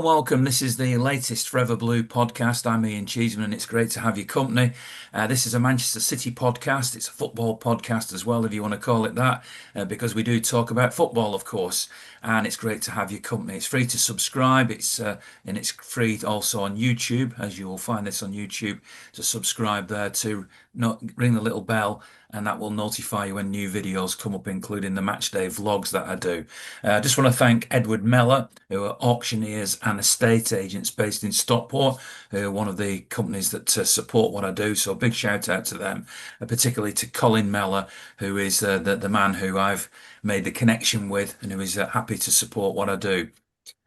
welcome. This is the latest Forever Blue podcast. I'm Ian Cheeseman, and it's great to have your company. This is a Manchester City podcast. It's a football podcast as well, if you want to call it that, because we do talk about football, of course. And it's great to have your company. It's free to subscribe. It's free also on YouTube, as you will find this on YouTube. To subscribe there, to ring the little bell, and that will notify you when new videos come up, including the match day vlogs that I do. I just want to thank Edward Mellor, who are auctioneers and estate agents based in Stockport, who are one of the companies that support what I do. So a big shout out to them, particularly to Colin Mellor, who is the man who I've made the connection with and who is happy to support what I do.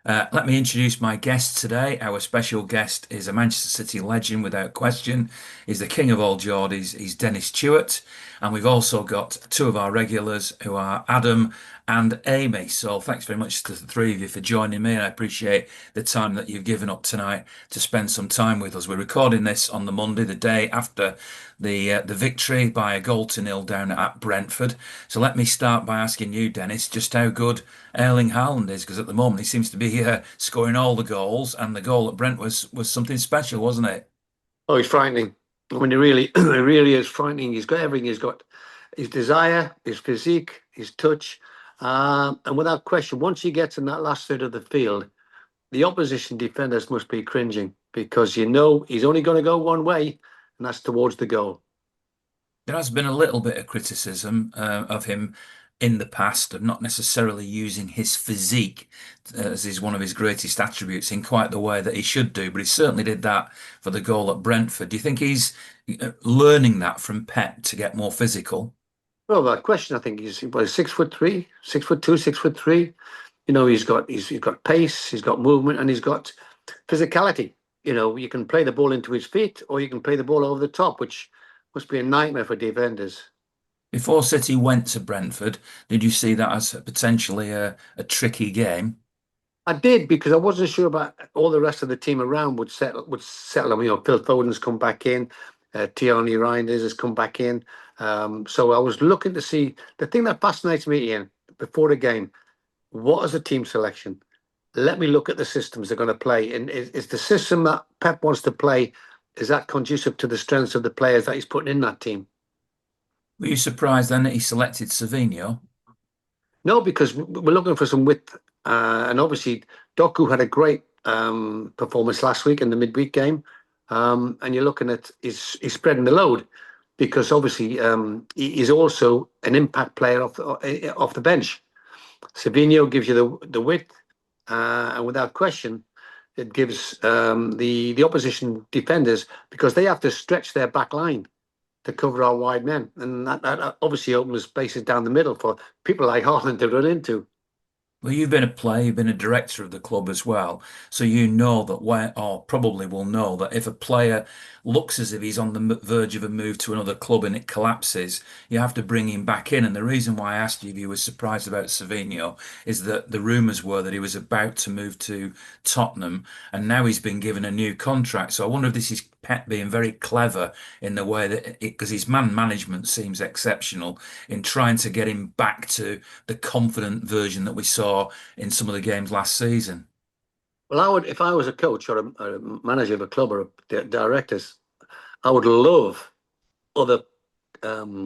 Let me introduce my guest today. Our special guest is a Manchester City legend, without question. He's the king of all Geordies. He's Dennis Tueart. And we've also got two of our regulars, who are Adam and Amy. So thanks very much to the three of you for joining me. And I appreciate the time that you've given up tonight to spend some time with us. We're recording this on the Monday, the day after the victory by 1-0 down at Brentford. So let me start by asking you, Dennis, just how good Erling Haaland is, because at the moment he seems to be scoring all the goals, and the goal at Brent was something special, wasn't it? Oh, he's frightening. I mean, it really is frightening. He's got everything. He's got his desire, his physique, his touch, and without question, once he gets in that last third of the field, the opposition defenders must be cringing, because he's only going to go one way, and that's towards the goal. There has been a little bit of criticism of him in the past, of not necessarily using his physique as is one of his greatest attributes in quite the way that he should do, but he certainly did that for the goal at Brentford. Do you think he's learning that from Pep to get more physical? Well, that question, I think he's 6'3", 6'2", 6'3". He's got pace, he's got movement, and he's got physicality. You can play the ball into his feet, or you can play the ball over the top, which must be a nightmare for defenders. Before City went to Brentford, did you see that as potentially a tricky game? I did, because I wasn't sure about all the rest of the team around would settle. I mean, Phil Foden's come back in, Tierney Reinders has come back in. So I was looking to see the thing that fascinates me, Ian, before the game. What is the team selection? Let me look at the systems they're going to play. And is the system that Pep wants to play, is that conducive to the strengths of the players that he's putting in that team? Were you surprised then that he selected Savinho? No, because we're looking for some width. And obviously, Doku had a great performance last week in the midweek game. And you're looking at he's spreading the load, because obviously he's also an impact player off the bench. Savinho gives you the width, and without question, it gives the opposition defenders, because they have to stretch their back line to cover our wide men, and that obviously opens spaces down the middle for people like Haaland to run into. Well, you've been a player, you've been a director of the club as well. So you know that or probably will know that if a player looks as if he's on the verge of a move to another club and it collapses, you have to bring him back in. And the reason why I asked you if you were surprised about Savinho is that the rumours were that he was about to move to Tottenham, and now he's been given a new contract. So I wonder if this is Pep being very clever in the way that, because his man management seems exceptional in trying to get him back to the confident version that we saw in some of the games last season. Well, if I was a coach or a manager of a club or directors, I would love other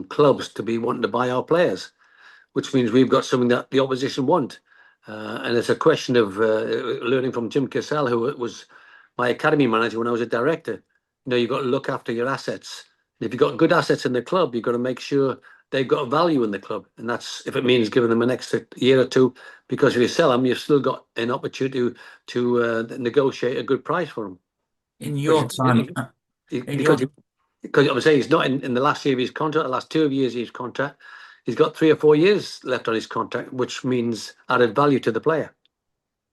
clubs to be wanting to buy our players, which means we've got something that the opposition want. And it's a question of learning from Jim Cassell, who was my academy manager when I was a director. You've got to look after your assets. And if you've got good assets in the club, you've got to make sure they've got a value in the club. And that's if it means giving them an extra year or two, because if you sell them, you've still got an opportunity to negotiate a good price for them. In your time, because I would say he's not in the last year of his contract, the last 2 years of his contract. He's got 3 or 4 years left on his contract, which means added value to the player.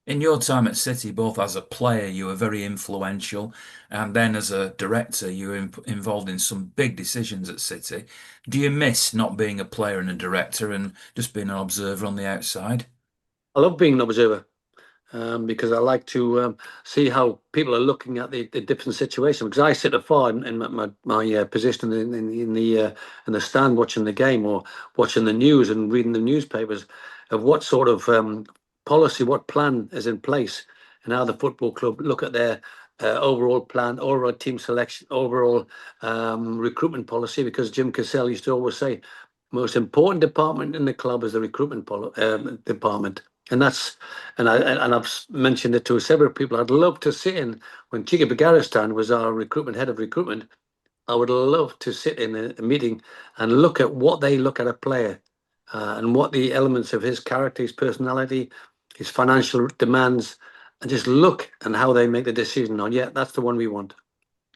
In your time at City, both as a player, you were very influential, and then as a director, you were involved in some big decisions at City. Do you miss not being a player and a director and just being an observer on the outside? I love being an observer, because I like to see how people are looking at the different situations. Because I sit afar in my position in the stand, watching the game or watching the news and reading the newspapers of what sort of policy, what plan is in place. and how the football club look at their overall plan, overall team selection, overall recruitment policy. Because Jim Cassell used to always say, most important department in the club is the recruitment department. And I've mentioned it to several people. I'd love to sit in when Chica Bagaristan was our head of recruitment. I would love to sit in a meeting and look at what they look at a player, and what the elements of his character, his personality, his financial demands, and just look and how they make the decision on, yeah, that's the one we want.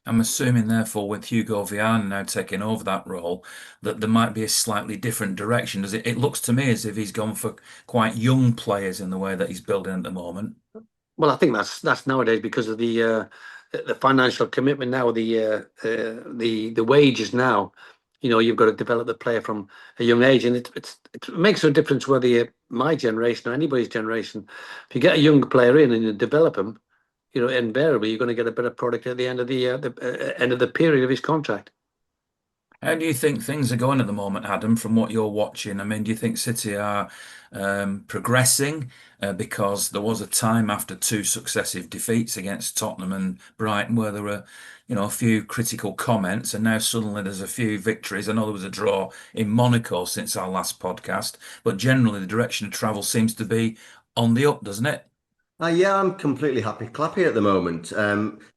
I'm assuming, therefore, with Hugo Viana now taking over that role, that there might be a slightly different direction. Does it? It looks to me as if he's gone for quite young players in the way that he's building at the moment. Well, I think that's nowadays because of the financial commitment now, the wages now. You've got to develop the player from a young age, and it makes no difference whether you're my generation or anybody's generation. If you get a young player in and you develop him, invariably you're going to get a better product at the end of the end of the period of his contract. How do you think things are going at the moment, Adam, from what you're watching? I mean, do you think City are progressing? Because there was a time after two successive defeats against Tottenham and Brighton where there were, a few critical comments, and now suddenly there's a few victories. I know there was a draw in Monaco since our last podcast, but generally the direction of travel seems to be on the up, doesn't it? Yeah, I'm completely happy clappy at the moment.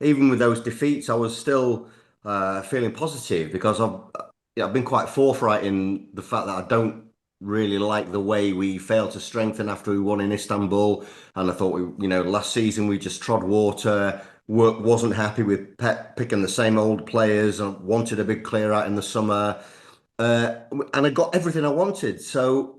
Even with those defeats, I was still feeling positive because I've been quite forthright in the fact that I don't really like the way we failed to strengthen after we won in Istanbul. And I thought last season we just trod water. Wasn't happy with Pep picking the same old players. I wanted a big clear out in the summer, and I got everything I wanted. So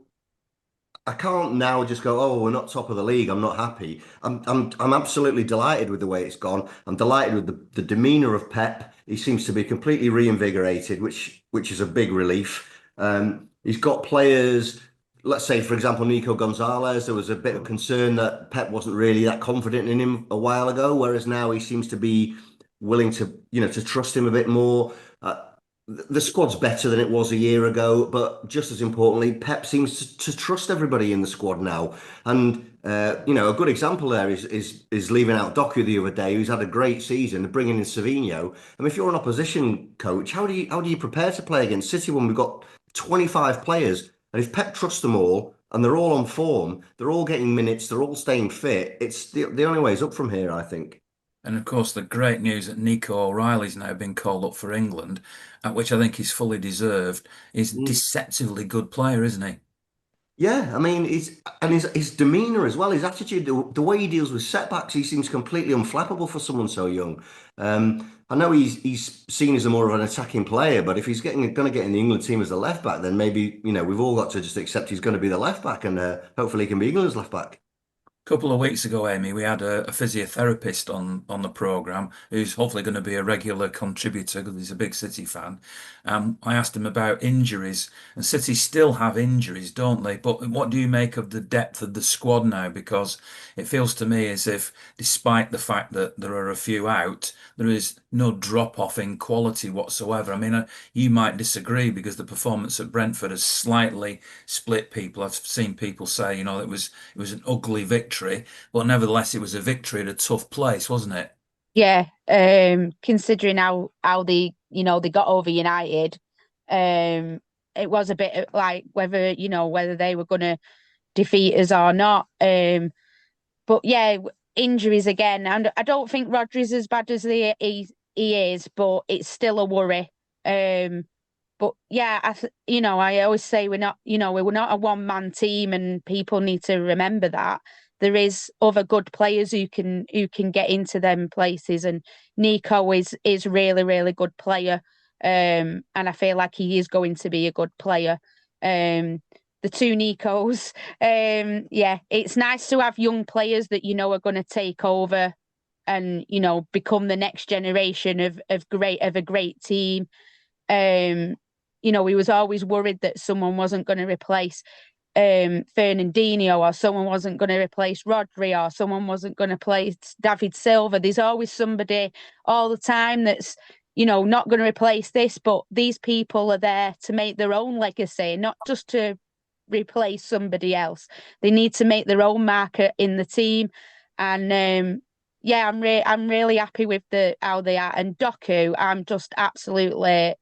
I can't now just go, oh, we're not top of the league. I'm not happy. I'm absolutely delighted with the way it's gone. I'm delighted with the demeanour of Pep. He seems to be completely reinvigorated, which is a big relief. He's got players. Let's say, for example, Nico Gonzalez. There was a bit of concern that Pep wasn't really that confident in him a while ago, whereas now he seems to be willing to trust him a bit more. The squad's better than it was a year ago, but just as importantly, Pep seems to trust everybody in the squad now. And a good example there is leaving out Doku the other day, who's had a great season, and bringing in Savinho. I mean, if you're an opposition coach, how do you prepare to play against City when we've got 25 players, and if Pep trusts them all and they're all on form, they're all getting minutes, they're all staying fit, it's the only way is up from here, I think. And of course, the great news that Nico O'Reilly's now been called up for England, which I think is fully deserved. He's a deceptively good player, isn't he? Yeah, I mean, his demeanour as well, his attitude, the way he deals with setbacks, he seems completely unflappable for someone so young. I know he's seen as a more of an attacking player, but if he's going to get in the England team as a left back, then maybe we've all got to just accept he's going to be the left back, and hopefully he can be England's left back. Couple of weeks ago, Amy, we had a physiotherapist on the program who's hopefully going to be a regular contributor because he's a big City fan. I asked him about injuries, and City still have injuries, don't they? But what do you make of the depth of the squad now? Because it feels to me as if, despite the fact that there are a few out, there is no drop off in quality whatsoever. I mean, you might disagree because the performance at Brentford has slightly split people. I've seen people say, it was an ugly victory, but nevertheless, it was a victory at a tough place, wasn't it? Yeah, considering how they got over United, it was a bit like whether they were going to defeat us or not. But yeah, injuries again, and I don't think Rodri's as bad as he is, but it's still a worry. But yeah, I always say we're not a one-man team, and people need to remember that there is other good players who can get into them places, and Nico is really, really good player. And I feel like he is going to be a good player. The two Nicos, yeah, it's nice to have young players that are going to take over and become the next generation of a great team. We was always worried that someone wasn't going to replace Fernandinho, or someone wasn't going to replace Rodri, or someone wasn't going to replace David Silva. There's always somebody all the time that's not going to replace this, but these people are there to make their own legacy, not just to replace somebody else. They need to make their own marker in the team, and I'm really happy with how they are. And Doku, I'm just absolutely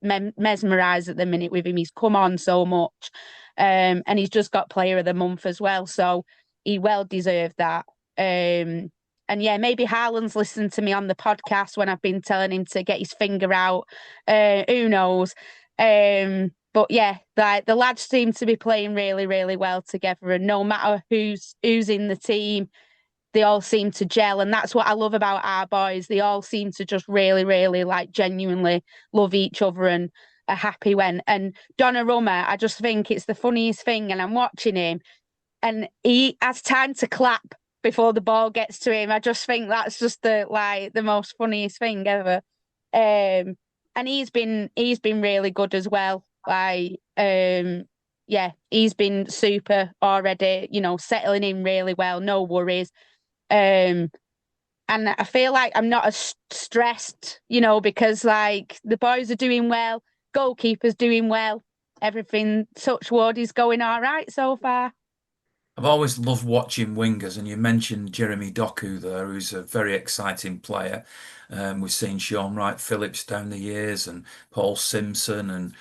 mesmerised at the minute with him. He's come on so much, and he's just got Player of the Month as well. So he well deserved that. And yeah, maybe Haaland's listened to me on the podcast when I've been telling him to get his finger out. Who knows? But yeah, the lads seem to be playing really, really well together. And no matter who's in the team, they all seem to gel. And that's what I love about our boys. They all seem to just really, really like genuinely love each other and are happy when. And Donnarumma, I just think it's the funniest thing. And I'm watching him and he has time to clap before the ball gets to him. I just think that's just the most funniest thing ever. And he's been really good as well. Yeah, he's been super already, settling in really well, no worries. And I feel like I'm not as stressed, because like the boys are doing well, goalkeeper's doing well, everything touch wood is going all right so far. I've always loved watching wingers, and you mentioned Jeremy Doku there, who's a very exciting player. We've seen Sean Wright-Phillips down the years, and Paul Simpson, and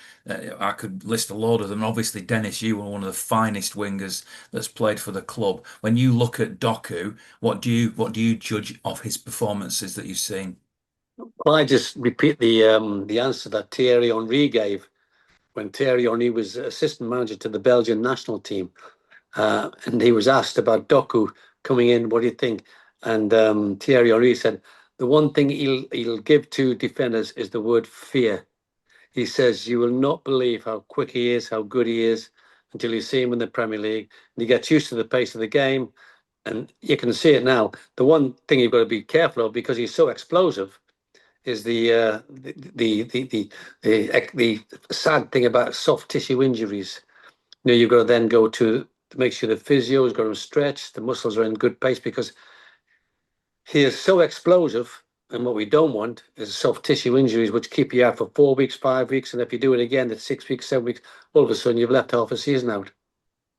I could list a load of them. Obviously, Dennis, you were one of the finest wingers that's played for the club. When you look at Doku, what do you judge of his performances that you've seen? Well, I just repeat the answer that Thierry Henry gave when Thierry Henry was assistant manager to the Belgian national team. And he was asked about Doku coming in. What do you think? And Thierry Henry said, the one thing he'll give to defenders is the word fear. He says, you will not believe how quick he is, how good he is, until you see him in the Premier League. And he gets used to the pace of the game. And you can see it now. The one thing you've got to be careful of, because he's so explosive, is the sad thing about soft tissue injuries. You've got to then go to make sure the physio has got him stretched, the muscles are in good pace, because he is so explosive. And what we don't want is soft tissue injuries, which keep you out for 4 weeks, 5 weeks. And if you do it again, that's 6 weeks, 7 weeks, all of a sudden you've left half a season out.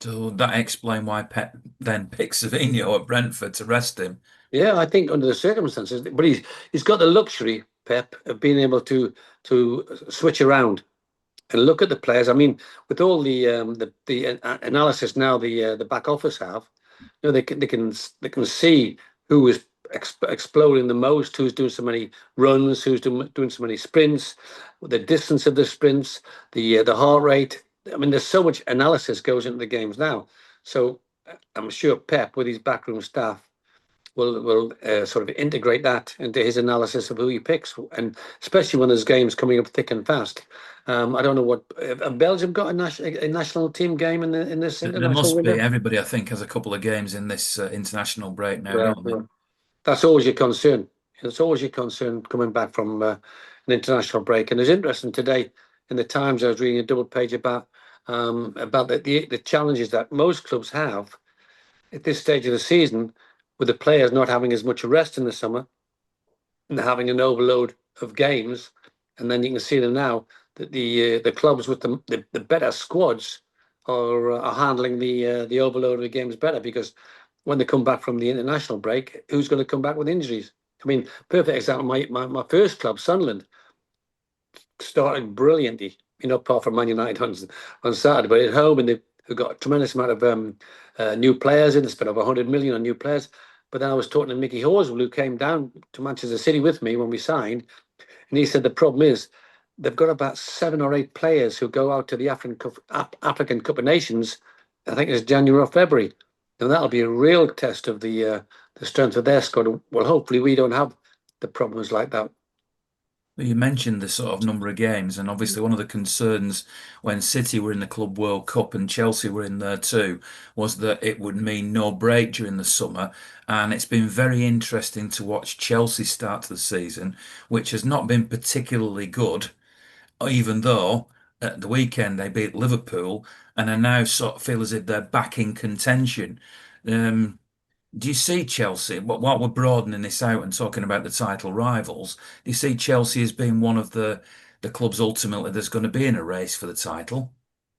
So that explain why Pep then picked Savinho at Brentford to rest him. Yeah, I think under the circumstances, but he's got the luxury, Pep, of being able to switch around and look at the players. I mean, with all the analysis now the back office have, they can see who is exploding the most, who's doing so many runs, who's doing so many sprints, the distance of the sprints, the heart rate. I mean, there's so much analysis goes into the games now. So I'm sure Pep, with his backroom staff, will sort of integrate that into his analysis of who he picks, and especially when there's games coming up thick and fast. I don't know what Belgium got a national team game in this There international must window. be. Everybody, I think, has a couple of games in this international break now, Yeah, don't they? yeah. That's always your concern. It's always your concern coming back from an international break. And it's interesting today in the Times, I was reading a double page about the challenges that most clubs have at this stage of the season, with the players not having as much rest in the summer and having an overload of games. And then you can see them now that the clubs with the better squads are handling the overload of the games better, because when they come back from the international break, who's going to come back with injuries? I mean, perfect example, my first club, Sunderland, started brilliantly, apart from Man United on Saturday, but at home, and they've got a tremendous amount of new players in. They spent over 100 million on new players. But then I was talking to Mickey Horswell, who came down to Manchester City with me when we signed, and he said the problem is they've got about 7 or 8 players who go out to the African Cup of Nations. I think it's January or February, and that'll be a real test of the strength of their squad. Well, hopefully we don't have the problems like that. You mentioned the sort of number of games, and obviously one of the concerns when City were in the Club World Cup and Chelsea were in there too was that it would mean no break during the summer. And it's been very interesting to watch Chelsea start to the season, which has not been particularly good, even though at the weekend they beat Liverpool and are now sort of feel as if they're back in contention. Do you see Chelsea, while we're broadening this out and talking about the title rivals, do you see Chelsea as being one of the clubs ultimately that's going to be in a race for the title?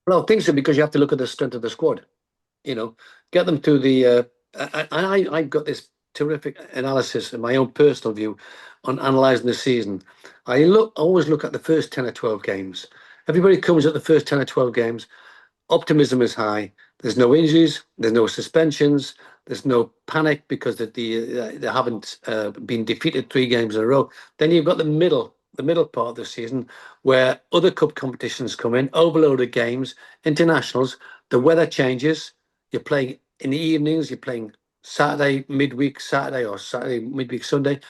Well, I think so, because you have to look at the strength of the squad. Get them to the. I got this terrific analysis and my own personal view on analysing the season. I always look at the first 10 or 12 games. Everybody comes at the first 10 or 12 games. Optimism is high. There's no injuries. There's no suspensions. There's no panic because they haven't been defeated 3 games in a row. Then you've got the middle part of the season where other cup competitions come in, overloaded games, internationals. The weather changes. You're playing in the evenings. You're playing Saturday midweek Saturday or Saturday midweek Sunday.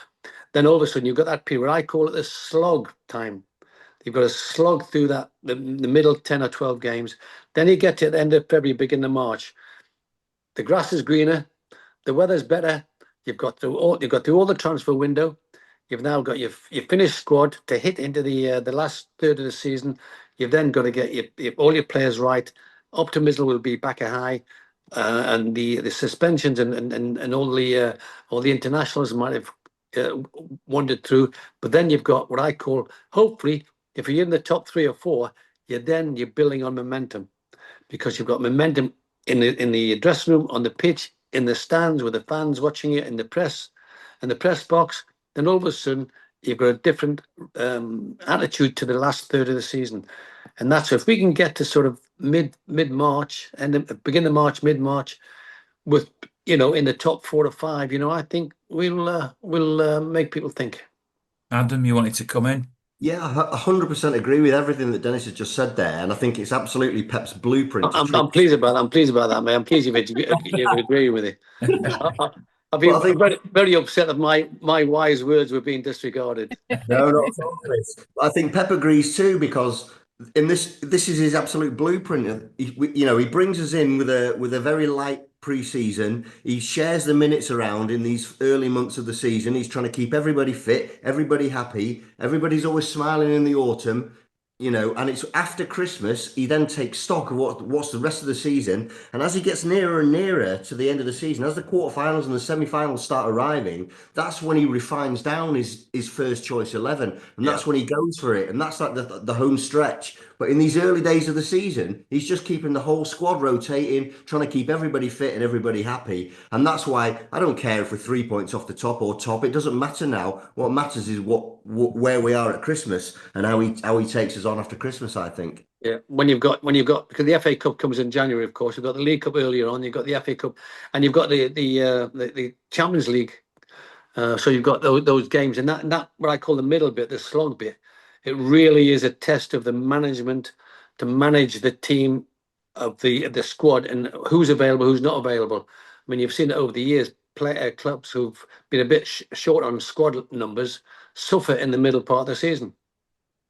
Then all of a sudden you've got that period. I call it the slog time. You've got to slog through that the middle 10 or 12 games. Then you get to the end of February, beginning of March. The grass is greener, the weather's better. You've got through all the transfer window. You've now got your finished squad to hit into the last third of the season. You've then got to get all your players right. Optimism will be back a high, and the suspensions and all the internationals might have wandered through. But then you've got what I call, hopefully, if you're in the top 3 or 4, you're building on momentum, because you've got momentum in the dressing room, on the pitch, in the stands with the fans watching you, in the press box. Then all of a sudden you've got a different attitude to the last third of the season, and that's if we can get to sort of mid-March and beginning of March, mid-March, with in the top 4 or 5. I think we'll make people think. Adam, you wanted to come in? Yeah, I 100% agree with everything that Dennis has just said there, and I think it's absolutely Pep's blueprint. I'm pleased about that. I'm pleased about that, mate. I'm pleased you agree with it. I've been very, very upset that my wise words were being disregarded. No, not at all, Chris. I think Pep agrees too, because in this is his absolute blueprint. He brings us in with a very light pre-season. He shares the minutes around in these early months of the season. He's trying to keep everybody fit, everybody happy. Everybody's always smiling in the autumn. And it's after Christmas, he then takes stock of what's the rest of the season. And as he gets nearer and nearer to the end of the season, as the quarterfinals and the semi-finals start arriving, that's when he refines down his first choice 11. And that's when he goes for it. And that's like the home stretch. But in these early days of the season, he's just keeping the whole squad rotating, trying to keep everybody fit and everybody happy. And that's why I don't care if we're 3 points off the top or top. It doesn't matter now. What matters is where we are at Christmas and how he takes us on after Christmas, I think. Yeah, when you've got because the FA Cup comes in January, of course. You've got the League Cup earlier on. You've got the FA Cup, and you've got the Champions League. So you've got those games, and that what I call the middle bit, the slog bit. It really is a test of the management to manage the team of the squad and who's available, who's not available. I mean, you've seen it over the years. Clubs who've been a bit short on squad numbers suffer in the middle part of the season.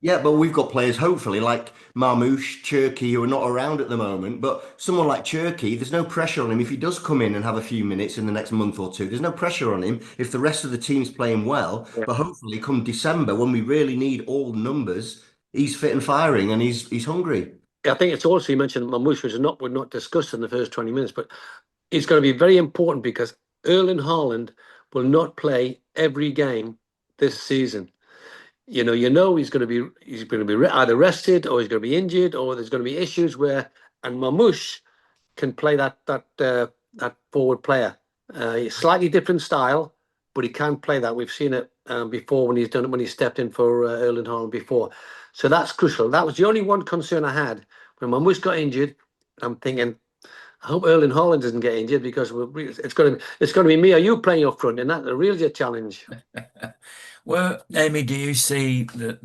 Yeah, but we've got players, hopefully, like Marmoush, Cherki, who are not around at the moment. But someone like Cherki, there's no pressure on him. If he does come in and have a few minutes in the next month or two, there's no pressure on him if the rest of the team's playing well. Yeah. But hopefully, come December, when we really need all the numbers, he's fit and firing and he's hungry. I think it's also, you mentioned Marmoush, which was not discussed in the first 20 minutes, but it's going to be very important because Erling Haaland will not play every game this season. He's going to be either rested or he's going to be injured, or there's going to be issues and Marmoush can play that forward player. Slightly different style, but he can play that. We've seen it before when he stepped in for Erling Haaland before. So that's crucial. That was the only one concern I had when Marmoush got injured. I'm thinking, I hope Erling Haaland doesn't get injured, because it's going to be me or you playing up front, and that's a real challenge. Well, Amy, do you see the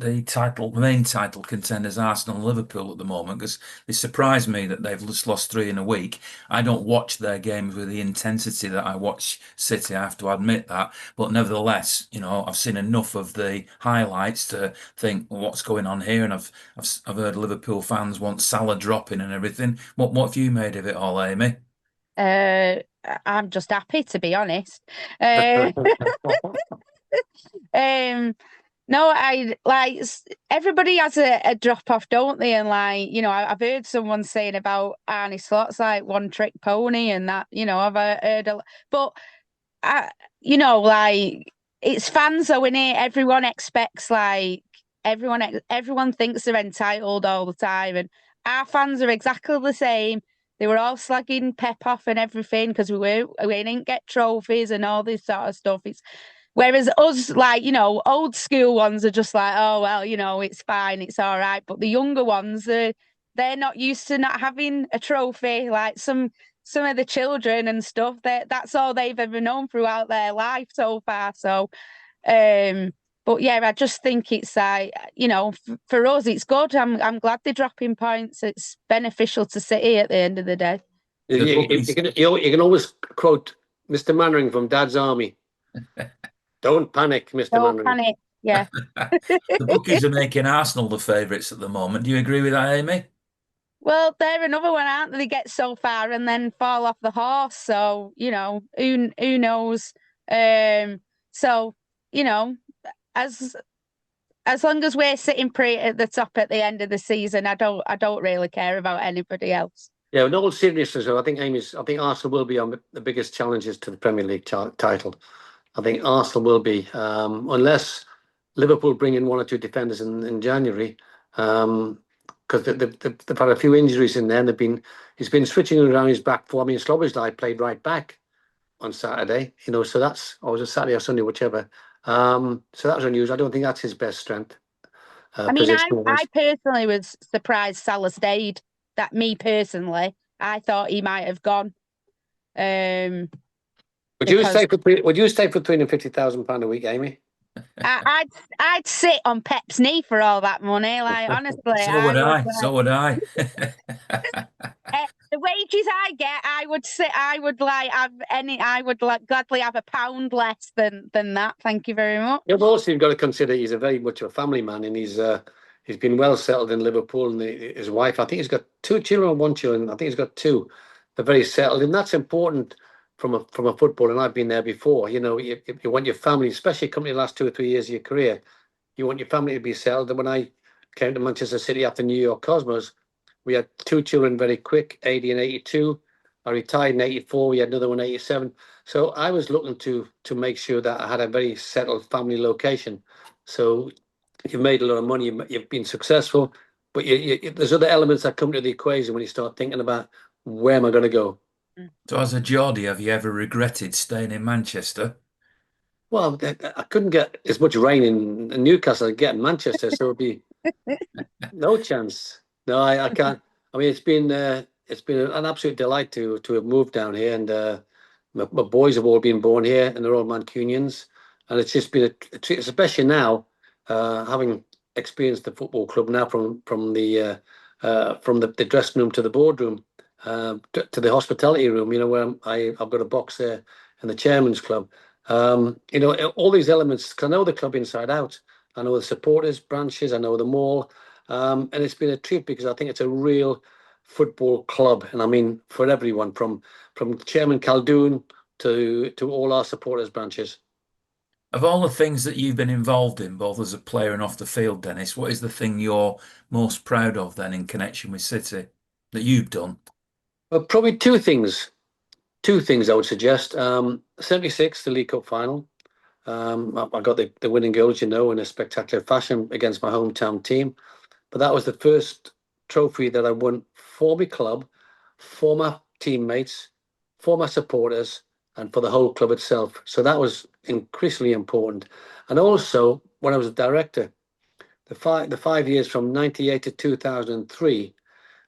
main title contenders, Arsenal and Liverpool at the moment? Because they surprised me that they've just lost 3 in a week. I don't watch their games with the intensity that I watch City, I have to admit that. But nevertheless, I've seen enough of the highlights to think, well, what's going on here? And I've heard Liverpool fans want Salah dropping and everything. What have you made of it all, Amy? I'm just happy, to be honest. No, I like, everybody has a drop off, don't they? And I've heard someone saying about Arne Slot's like one trick pony, and that, I've heard but it's fans though, innit? Everyone expects, everyone thinks they're entitled all the time, and our fans are exactly the same. they were all slagging Pep off and everything because we didn't get trophies and all this sort of stuff. Whereas us, like, old school ones are just like, oh, well, it's fine, it's all right. But the younger ones, they're not used to not having a trophy. Like some of the children and stuff, that's all they've ever known throughout their life so far. So, but yeah, I just think it's like, for us, it's good. I'm glad they're dropping points. It's beneficial to City at the end of the day. You can always quote Mr. Mannering from Dad's Army. Don't panic, Mr. Don't Mannering. panic. Yeah. The bookies are making Arsenal the favourites at the moment. Do you agree with that, Amy? Well, they're another one, aren't they? They get so far and then fall off the horse. So, who knows? So, as long as we're sitting pretty at the top at the end of the season, I don't really care about anybody else. Yeah, in all seriousness, I think Arsenal will be on the biggest challenges to the Premier League title. I think Arsenal will be, unless Liverpool bring in one or two defenders in January, because they've had a few injuries in there. And he's been switching around his back four. I mean, Slobosly played right back on Saturday, so that's, or was it Saturday or Sunday, whichever. So that was unusual. I don't think that's his best strength. I mean, I personally was surprised Salah stayed. That me personally, I thought he might have gone. Would you stay for £350,000 a week, Amy? I'd sit on Pep's knee for all that money. Like, honestly, So would I. The wages I get, I would gladly have £1 less than that. Thank you very much. You've also got to consider he's a very much of a family man, and he's been well settled in Liverpool, and his wife, I think he's got 2 children or 1 child. I think he's got 2. They're very settled, and that's important from a footballer. And I've been there before. You want your family, especially coming the last 2 or 3 years of your career, you want your family to be settled. And when I came to Manchester City after New York Cosmos, we had 2 children very quick, 80 and 82. I retired in 84. We had another one, 87. So I was looking to make sure that I had a very settled family location. So you've made a lot of money, you've been successful, but there's other elements that come to the equation when you start thinking about, where am I going to go? So as a Geordie, have you ever regretted staying in Manchester? Well, I couldn't get as much rain in Newcastle as I get in Manchester, so it'd be no chance. No, I can't. I mean, it's been an absolute delight to have moved down here, and my boys have all been born here, and they're all Mancunians, and it's just been a treat, especially now, having experienced the football club now from the dressing room to the boardroom, to the hospitality room. Where I've got a box there in the chairman's club. All these elements, because I know the club inside out. I know the supporters, branches, I know them all. And it's been a treat because I think it's a real football club. And I mean, for everyone, from Chairman Caldoun to all our supporters branches. Of all the things that you've been involved in, both as a player and off the field, Dennis, what is the thing you're most proud of then in connection with City that you've done? Well, probably 2 things. 2 things I would suggest. 76, the League Cup final. I got the winning goals, in a spectacular fashion against my hometown team. But that was the first trophy that I won for my club, for my teammates, for my supporters, and for the whole club itself. So that was increasingly important. And also, when I was a director, the 5 years from 98 to 2003,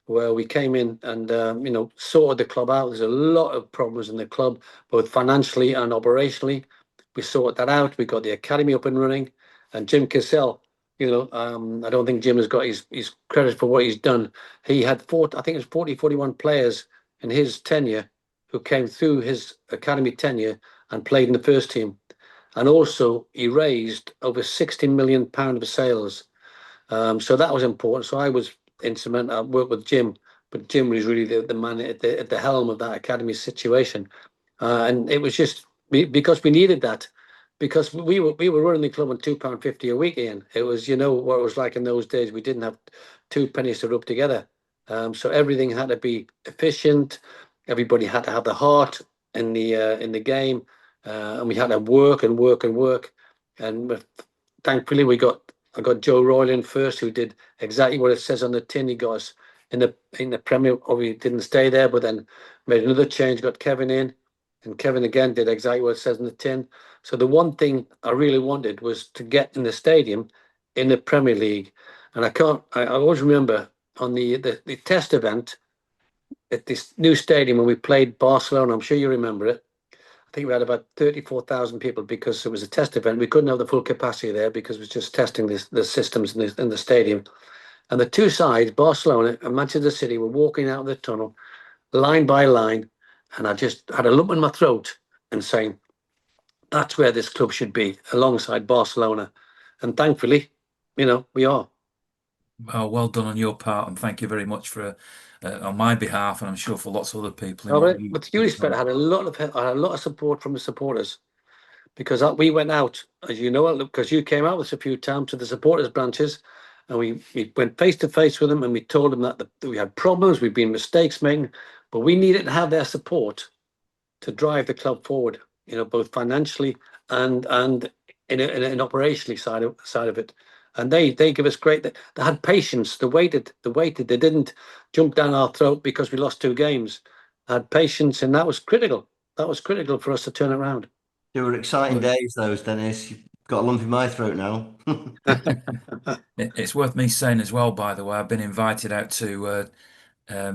where we came in and sorted the club out. There's a lot of problems in the club, both financially and operationally. We sorted that out. We got the academy up and running, and Jim Cassell, I don't think Jim has got his credit for what he's done. He had 41 players in his tenure who came through his academy tenure and played in the first team. And also he raised over £60 million of sales. So that was important. So I was instrumental. I worked with Jim, but Jim was really the man at the helm of that academy situation. And it was just because we needed that. Because we were running the club on £2.50 a week, Ian. It was, what it was like in those days. We didn't have 2 pennies to rub together. So everything had to be efficient. Everybody had to have the heart in the game, and we had to work and work and work. And thankfully, I got Joe Royland first, who did exactly what it says on the tin. He got us in the Premier. We didn't stay there, but then made another change, got Kevin in, and Kevin again did exactly what it says in the tin. So the one thing I really wanted was to get in the stadium in the Premier League, and I always remember on the test event at this new stadium when we played Barcelona. I'm sure you remember it. I think we had about 34,000 people because it was a test event. We couldn't have the full capacity there because it was just testing the systems in the stadium. And the two sides, Barcelona and Manchester City, were walking out of the tunnel line by line. And I just had a lump in my throat and saying, that's where this club should be, alongside Barcelona. And thankfully, we are. Well done on your part, and thank you very much for on my behalf, and I'm sure for lots of other people. All right. With due respect, I had a lot of support from the supporters because we went out, as you know, because you came out with us a few times to the supporters branches, and we went face to face with them, and we told them that we had problems, we've been mistakes making, but we needed to have their support to drive the club forward. Both financially and in an operationally side of it. And they give us great. They had patience. They waited. They didn't jump down our throat because we lost 2 games. They had patience, and that was critical. That was critical for us to turn it around. They were exciting days, those, Dennis. You've got a lump in my throat now. It's worth me saying as well, by the way, I've been invited out to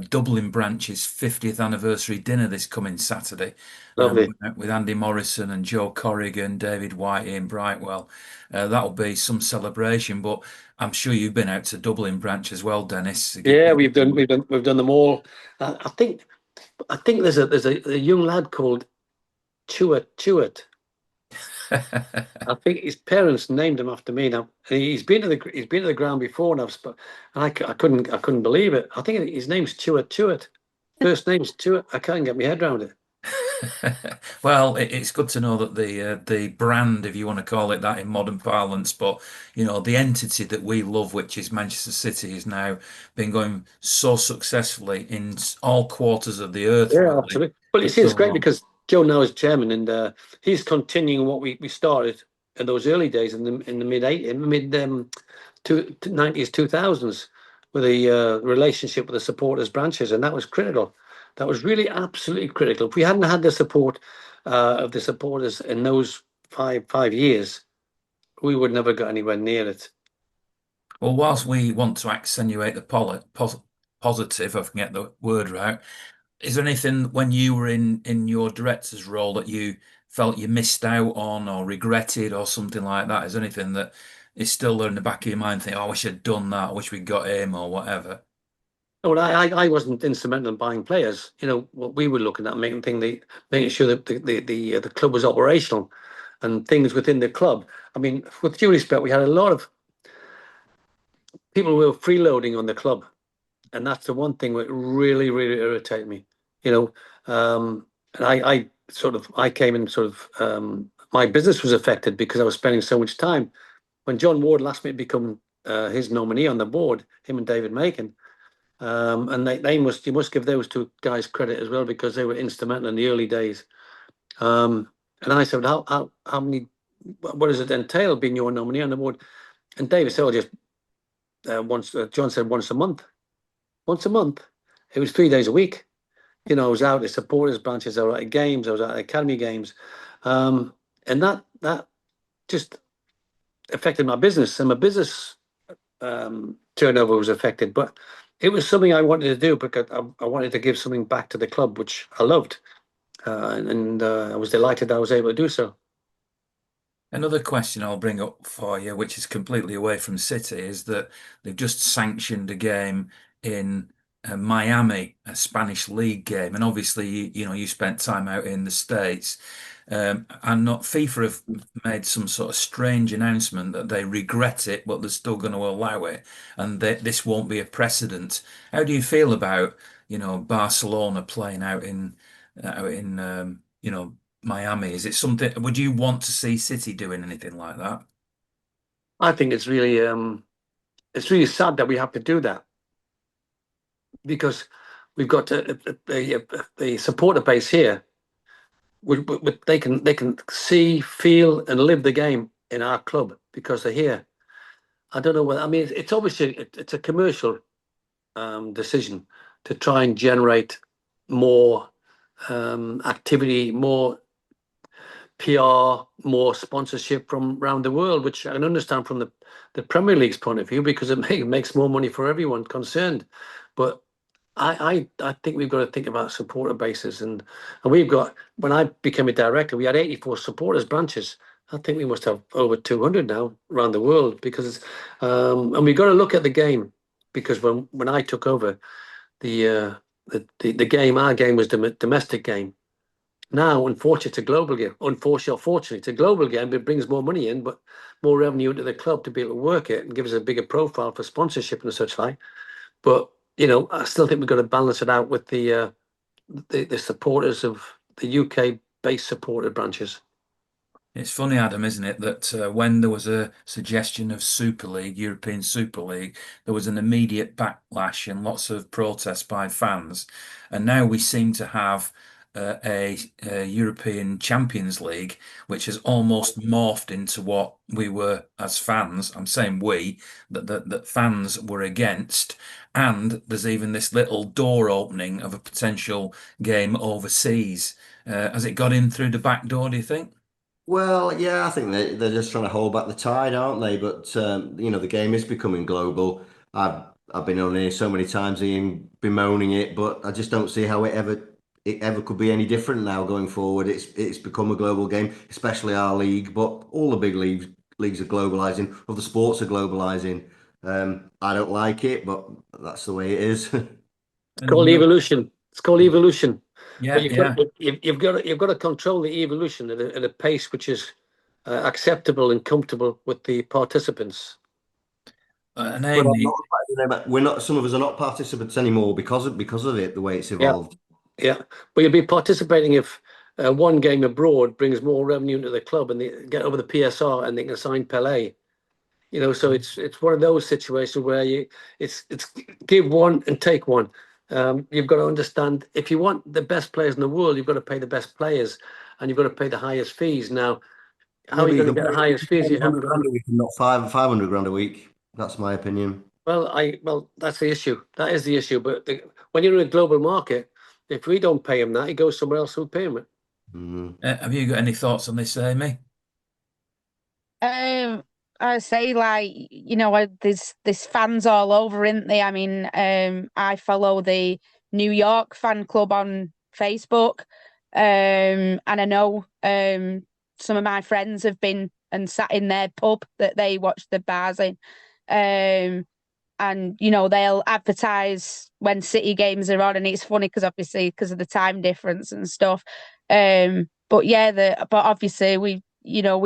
Dublin branch's 50th anniversary dinner this coming Saturday, Lovely. with Andy Morrison and Joe Corrigan, David White, Ian Brightwell. That'll be some celebration, but I'm sure you've been out to Dublin branch as well, Dennis. Yeah, we've done them all. I think there's a young lad called Tueart. I think his parents named him after me. Now he's been to the ground before, and I couldn't believe it. I think his name's Tueart. First name's Tueart. I can't get my head around it. Well, it's good to know that the brand, if you want to call it that in modern parlance, but the entity that we love, which is Manchester City, has now been going so successfully in all quarters of the earth. Yeah, really, absolutely. Well, you see, it's great because Joe now is chairman, and he's continuing what we started in those early days in the mid 90s, 2000s, with a relationship with the supporters branches, and that was critical. That was really absolutely critical. If we hadn't had the support of the supporters in those five years, we would never got anywhere near it. Well, whilst we want to accentuate the positive, if I can get the word right, is there anything when you were in your director's role that you felt you missed out on or regretted or something like that? Is there anything that is still there in the back of your mind, think, oh, I wish I'd done that, I wish we'd got him or whatever? Well, I wasn't instrumental in buying players. What we were looking at, making sure that the club was operational and things within the club. I mean, with due respect, we had a lot of people who were freeloading on the club, and that's the one thing that really, really irritated me. And I came in my business was affected because I was spending so much time. When John Ward asked me to become his nominee on the board, him and David Macon. And you must give those 2 guys credit as well because they were instrumental in the early days. And I said, how many? What does it entail being your nominee on the board? And David said, just once. John said once a month. Once a month. It was 3 days a week. I was out at supporters branches. I was at games. I was at academy games, and that just affected my business, and my business turnover was affected. But it was something I wanted to do because I wanted to give something back to the club, which I loved. And I was delighted that I was able to do so. Another question I'll bring up for you, which is completely away from City, is that they've just sanctioned a game in Miami, a Spanish league game, and obviously you spent time out in the States. And not FIFA have made some sort of strange announcement that they regret it, but they're still going to allow it, and this won't be a precedent. How do you feel about Barcelona playing out in Miami? Is it something? Would you want to see City doing anything like that? I think it's really sad that we have to do that because we've got a supporter base here. They can see, feel, and live the game in our club because they're here. I don't know what I mean. It's obviously it's a commercial decision to try and generate more activity, more PR, more sponsorship from around the world, which I can understand from the Premier League's point of view, because it makes more money for everyone concerned. But I think we've got to think about supporter bases, and we've got, when I became a director, we had 84 supporters branches. I think we must have over 200 now around the world, because and we've got to look at the game, because when I took over the game, our game was domestic game. Now, unfortunately, it's a global game. Unfortunately, or fortunately, it's a global game. It brings more money in, but more revenue into the club to be able to work it and give us a bigger profile for sponsorship and such like. But I still think we've got to balance it out with the supporters of the UK-based supporter branches. It's funny, Adam, isn't it, that when there was a suggestion of Super League, European Super League, there was an immediate backlash and lots of protests by fans. And now we seem to have a European Champions League, which has almost morphed into what we were as fans. I'm saying we, that fans were against. And there's even this little door opening of a potential game overseas. Has it got in through the back door, do you think? Well, yeah, I think they're just trying to hold back the tide, aren't they? But the game is becoming global. I've been on here so many times, Ian, bemoaning it, but I just don't see how it ever could be any different now going forward. It's become a global game, especially our league, but all the big leagues are globalizing, other sports are globalizing. I don't like it, but that's the way it is. It's called evolution. It's called evolution. Yeah, But yeah. you've got to control the evolution at a pace which is acceptable and comfortable with the participants. And But I'm Amy, not, we're not. Some of us are not participants anymore because of it, the way it's Yeah, evolved. yeah. But you'll be participating if one game abroad brings more revenue into the club and they get over the PSR and they can sign Pele. So it's one of those situations where it's give one and take one. You've got to understand, if you want the best players in the world, you've got to pay the best players, and you've got to pay the highest fees. Now, how Yeah, are but you you going to can get the pay highest fees? You haven't 100 got. grand a week and not 500 grand a week. That's my opinion. Well, that's the issue. That is the issue. But when you're in a global market, if we don't pay him that, he goes somewhere else who'll pay him it. Mm. have you got any thoughts on this, Amy? I say, like, there's fans all over, isn't they? I mean, I follow the New York fan club on Facebook, and I know some of my friends have been and sat in their pub that they watch the bars in. And they'll advertise when City games are on, and it's funny because obviously because of the time difference and stuff. But yeah, but obviously we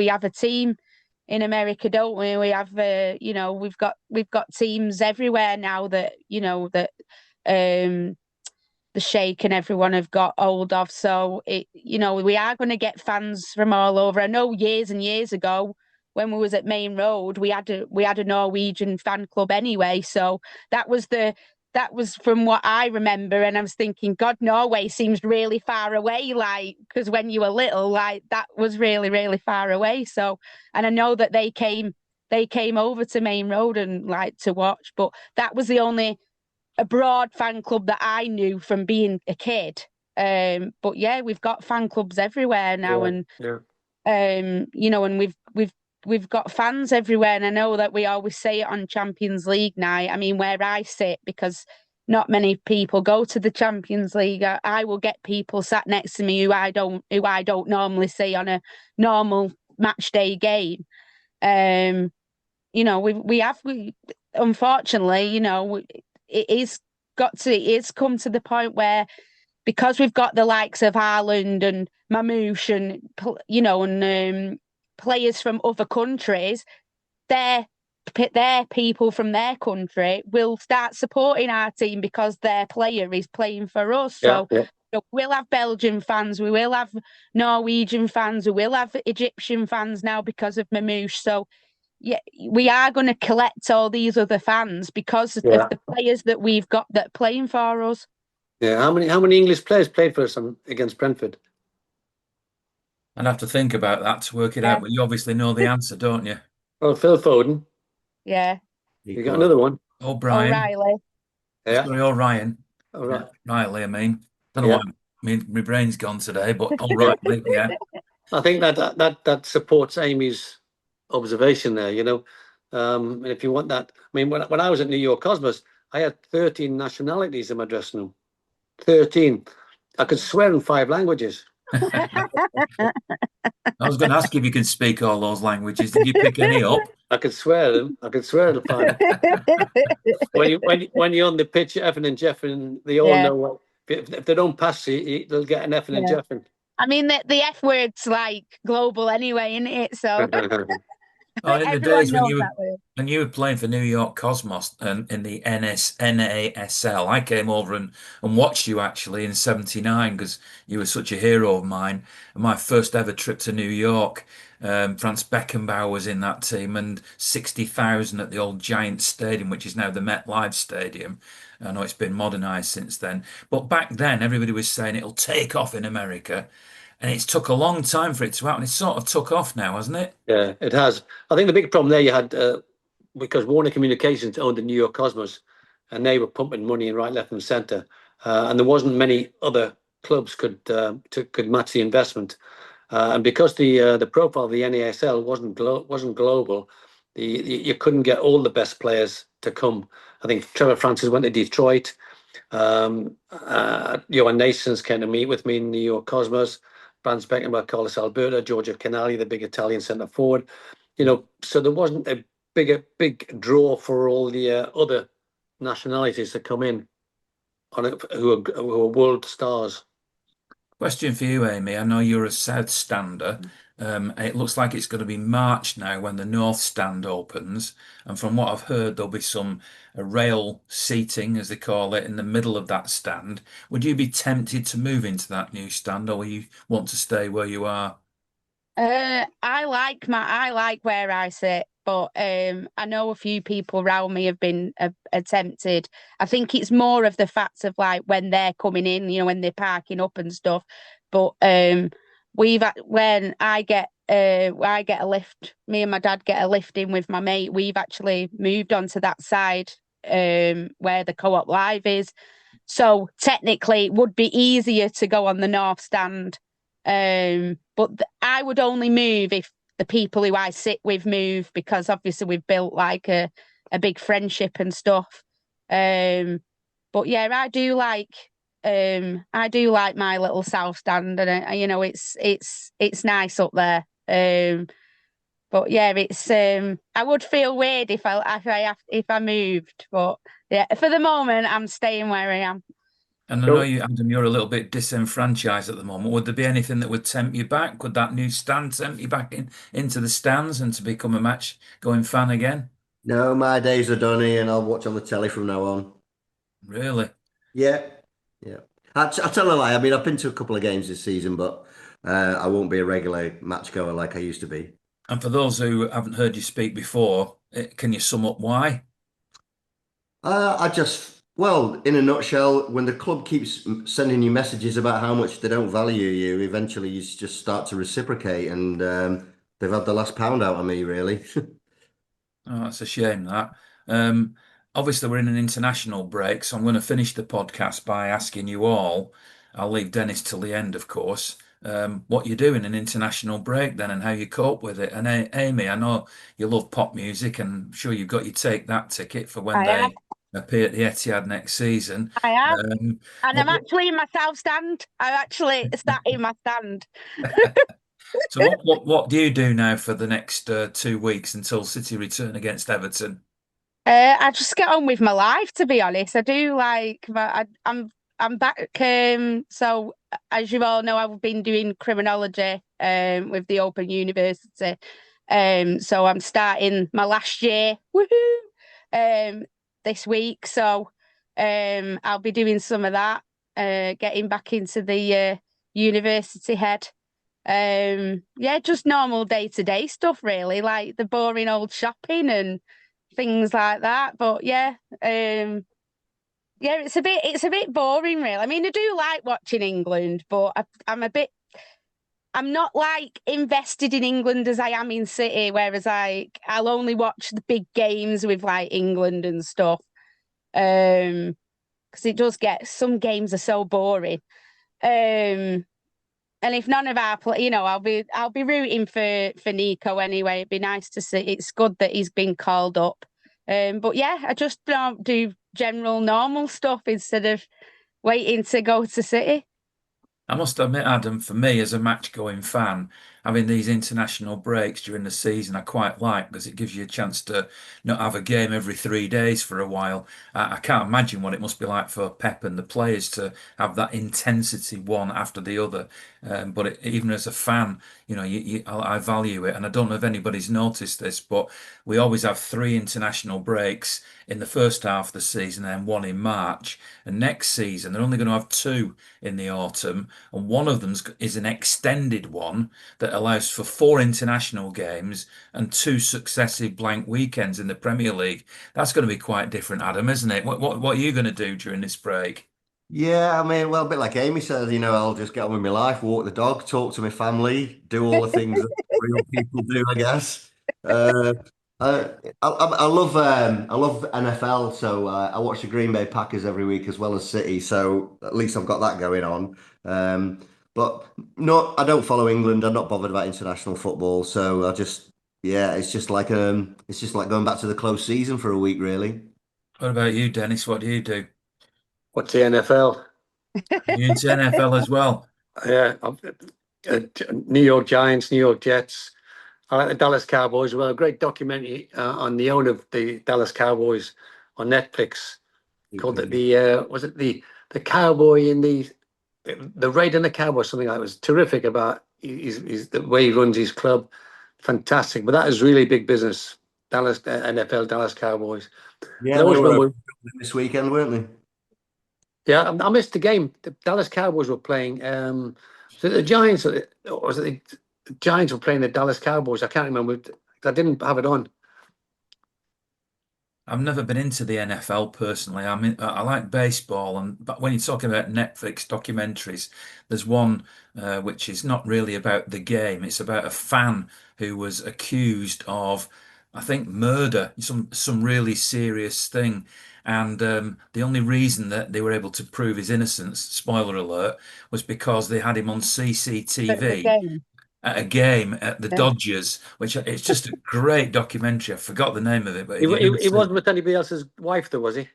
have a team in America, don't we? We have we've got teams everywhere now that the Sheikh and everyone have got hold of. So we are going to get fans from all over. I know years and years ago when we was at Main Road, we had a Norwegian fan club anyway. So that was from what I remember, and I was thinking, God, Norway seems really far away, like, because when you were little, like, that was really, really far away. So, and I know that they came over to Main Road and like to watch, but that was the only abroad fan club that I knew from being a kid. But yeah, we've got fan clubs everywhere now, Yeah, and yeah. and we've got fans everywhere, and I know that we always say it on Champions League night. I mean, where I sit, because not many people go to the Champions League, I will get people sat next to me who I don't normally see on a normal match day game. We unfortunately, it's come to the point where, because we've got the likes of Haaland and Mamouche and players from other countries, their people from their country will start supporting our team because their player is playing for us. Yeah, So yeah. we'll have Belgian fans, we will have Norwegian fans, we will have Egyptian fans now because of Mamouche. So yeah, we are going to collect all these other fans because of Yeah. the players that we've got that are playing for us. Yeah. How many English players played for us against Brentford? I'd have to think about that to work it Yeah. out, but you obviously know the answer, don't you? Well, Phil Foden. Yeah. You got another one. O'Brien. O'Reilly. Yeah. Sorry, Orion. All right. Riley, I mean. Don't know Yeah. why my brain's gone today, but O'Reilly, yeah. I think that supports Amy's observation there. And if you want that, I mean, when I was at New York Cosmos, I had 13 nationalities in my dressing room. 13. I could swear in 5 languages. I was going to ask if you can speak all those languages. Did you pick any up? I could swear them. I could swear the 5. When you're on the pitch, effing and jeffing, they all know what. If they don't pass you, they'll get an effing and jeffing. I mean, the F word's like global anyway, isn't it? So Oh, in the everyone days when knows you were that word. when you were playing for New York Cosmos and in the NASL, I came over and watched you actually in '79 because you were such a hero of mine. And my first ever trip to New York, Franz Beckenbauer was in that team and 60,000 at the old Giant Stadium, which is now the MetLife Stadium. I know it's been modernized since then, but back then everybody was saying it'll take off in America, and it's took a long time for it to happen. It's sort of took off now, hasn't it? Yeah, it has. I think the big problem there you had because Warner Communications owned the New York Cosmos, and they were pumping money in right, left, and centre, and there wasn't many other clubs could match the investment, and because the profile of the NASL wasn't global, you couldn't get all the best players to come. I think Trevor Francis went to Detroit. Johan Naisons came to meet with me in New York Cosmos. Franz Beckenbauer, Carlos Alberto, Giorgio Canali, the big Italian centre forward. So there wasn't a big draw for all the other nationalities to come in on it who are world stars. Question for you, Amy. I know you're a South stander. It looks like it's going to be March now when the North stand opens. And from what I've heard, there'll be some rail seating, as they call it, in the middle of that stand. Would you be tempted to move into that new stand, or will you want to stay where you are? I like where I sit, but I know a few people around me have been attempted. I think it's more of the fact of like when they're coming in, when they're parking up and stuff. But when I get a lift, me and my dad get a lift in with my mate. We've actually moved onto that side where the Co-op Live is. So technically, it would be easier to go on the North stand. But I would only move if the people who I sit with move, because obviously we've built like a big friendship and stuff. But yeah, I do like my little South stand, and it's nice up there. But yeah, it's I would feel weird if I moved, but yeah, for the moment I'm staying where I am. And I know you, Adam, you're a little bit disenfranchised at the moment. Would there be anything that would tempt you back? Could that new stand tempt you back into the stands and to become a match going fan again? No, my days are done, and I'll watch on the telly from now on. Really? Yeah, yeah. I tell a lie. I mean, I've been to a couple of games this season, but I won't be a regular match goer like I used to be. And for those who haven't heard you speak before, can you sum up why? Well, in a nutshell, when the club keeps sending you messages about how much they don't value you, eventually you just start to reciprocate, and they've had the last pound out of me, really. Oh, that's a shame that. Um, Obviously, we're in an international break, so I'm going to finish the podcast by asking you all. I'll leave Dennis till the end, of course. What you do in an international break then, and how you cope with it. And Amy, I know you love pop music, and I'm sure you've got your Take That ticket for when I have. they appear at the Etihad next season. I have. Um, And I'm what, actually in my South stand. I'm actually sat in my stand. so what do you do now for the next 2 weeks until City return against Everton? I just get on with my life, to be honest. I do I'm back. So as you all know, I've been doing criminology with the Open University. So I'm starting my last year. Woohoo! This week. So I'll be doing some of that. Getting back into the university head. Yeah, just normal day-to-day stuff, really, like the boring old shopping and things like that. But yeah, yeah, it's a bit boring, really. I mean, I do like watching England, but I'm not like invested in England as I am in City, whereas like I'll only watch the big games with like England and stuff. because it does get, some games are so boring. And if none of our play, I'll be rooting for Nico anyway. It'd be nice to see. It's good that he's been called up. But yeah, I just don't do general normal stuff instead of waiting to go to City. I must admit, Adam, for me as a match-going fan, having these international breaks during the season, I quite like because it gives you a chance to not have a game every 3 days for a while. I can't imagine what it must be like for Pep and the players to have that intensity one after the other. Even as a fan, I value it, and I don't know if anybody's noticed this, but we always have 3 international breaks in the first half of the season and then one in March. And next season, they're only going to have 2 in the autumn, and one of them is an extended one that allows for 4 international games and 2 successive blank weekends in the Premier League. That's going to be quite different, Adam, isn't it? What are you going to do during this break? Yeah, I mean, well, a bit like Amy said, I'll just get on with my life, walk the dog, talk to my family, do all the things that real people do, I guess. Uh, I, I love NFL, so I watch the Green Bay Packers every week as well as City, so at least I've got that going on. But no, I don't follow England. I'm not bothered about international football, so yeah, it's just like going back to the close season for a week, really. What about you, Dennis? What do you do? What's the NFL? You into NFL as well? Yeah, New York Giants, New York Jets. I like the Dallas Cowboys as well. A great documentary on the owner of the Dallas Cowboys on Netflix called was it the Cowboy in the Raid and the Cowboy, something like that. It was terrific about he's the way he runs his club. Fantastic. But that is really big business. Dallas NFL, Dallas Cowboys. Yeah, I always they were remember. this weekend, weren't they? Yeah, I missed the game. The Dallas Cowboys were playing. So the Giants, or was it the Giants were playing the Dallas Cowboys? I can't remember. I didn't have it on. I've never been into the NFL personally. I like baseball, but when you're talking about Netflix documentaries, there's one which is not really about the game. It's about a fan who was accused of, I think, murder, some really serious thing. And the only reason that they were able to prove his innocence, spoiler alert, was because they had him on The CCTV game. at a game at the Yeah. Dodgers, which it's just a great documentary. I forgot the name of it, but He, if you he, can he see, wasn't with anybody else's wife, though, was he?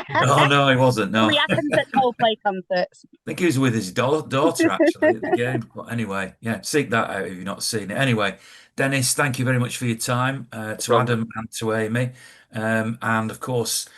no, no, he wasn't. No, Only I happens at Coldplay concerts. think he was with his daughter actually at the game. But anyway, yeah, seek that out if you've not seen it. Anyway, Dennis, thank you very much for your time. No To problem. Adam and to Amy, and of course.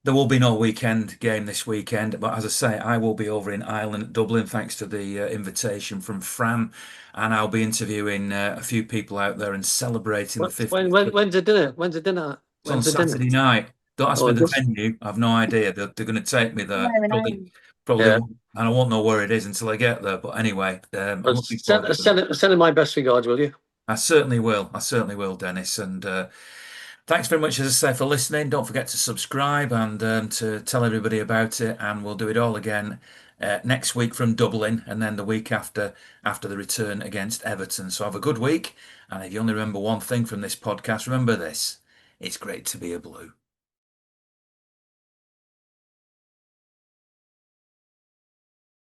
There will be no weekend game this weekend, but as I say, I will be over in Ireland, Dublin, thanks to the invitation from Fran, and I'll be interviewing a few people out there and celebrating the 50th. When's the dinner? When's the dinner? It's on When's the dinner? Saturday night. Don't ask me Oh, the just venue. I've no idea. They're going to take me there. Very Probably, yeah. won't, and I won't know where it is until I get there. But anyway, I'm Well, looking forward to it. send him my best regards, will you? I certainly will. I certainly will, Dennis. And thanks very much, as I say, for listening. Don't forget to subscribe and to tell everybody about it. And we'll do it all again next week from Dublin, and then the week after the return against Everton. So have a good week. And if you only remember one thing from this podcast, remember this: it's great to be a Blue.